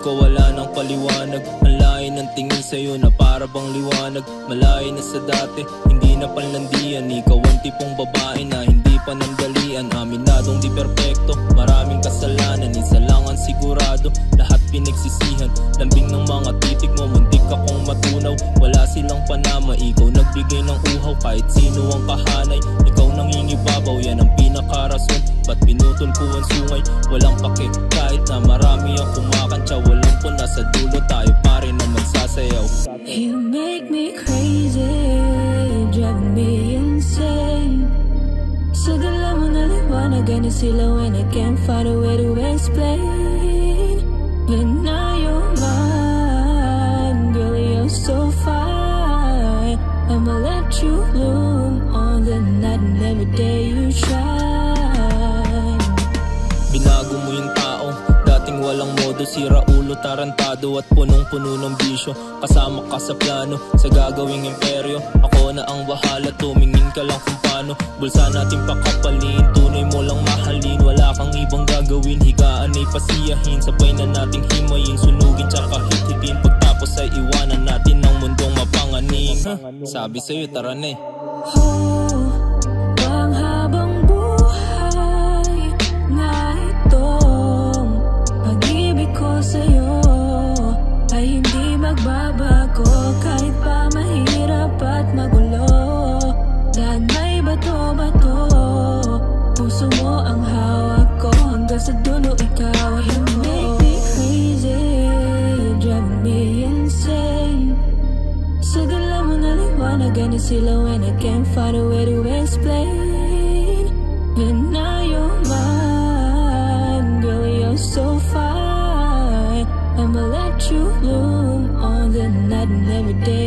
ko wala nang paliwanag. Ang layo ng tingin sa'yo na para bang liwanag. Malayo na sa dati, hindi na panlandian. Ikaw ang tipong babae na hindi panandalian. Aminadong di perpekto, maraming kasalanan. Isa lang ang sigurado, lahat pinagsisihan. Lambing ng mga titig mo, muntik akong matunaw. Wala silang panama, ikaw nagbigay ng uhaw. Kahit sino ang kahanay, ikaw nangingibabaw. Yan ang pinakarason, ba't pinutol ko ang sungay? Walang pake, kahit na marami ang kumakantsa. Walang po nasa dulo, tayo pa rin ang magsasayaw. You make me crazy, you drive me insane. Sa dala mo na liwanagan na sila when I can't find a way to explain. But now you're mine, girl, you're so fine. I'ma let you bloom on the night and every day you shine. Binago mo yung tao, dating walang modo. Sira ulo, tarantado at punong-puno ng bisyo. Kasama ka sa plano, sa gagawing imperyo. Ako na ang bahala, tumingin ka lang kung paano. Bulsa natin pakapalin, tunay mo lang mahalin. Wala kang ibang gagawin, higaan ay pasiyahin. Sabay na nating himayin, sunugin tsaka hit-hitin. Pagtapos ay iwanan natin ang mundong mapanganing. Sabi sa'yo, tara na eh. Ang habang buhay na itong pag-ibig ko sa'yo ay hindi magbabago. Kahit pa mahirap at magulo, dahil may bato-bato, puso mo ang hawak ko. Hanggang sa dulo ikaw ay you make me crazy, you drive me insane. Sa dala mo na liwanagan na sila when I can't find a way to explain. But now you're mine, girl, you're so fine. I'ma let you bloom on the night and every day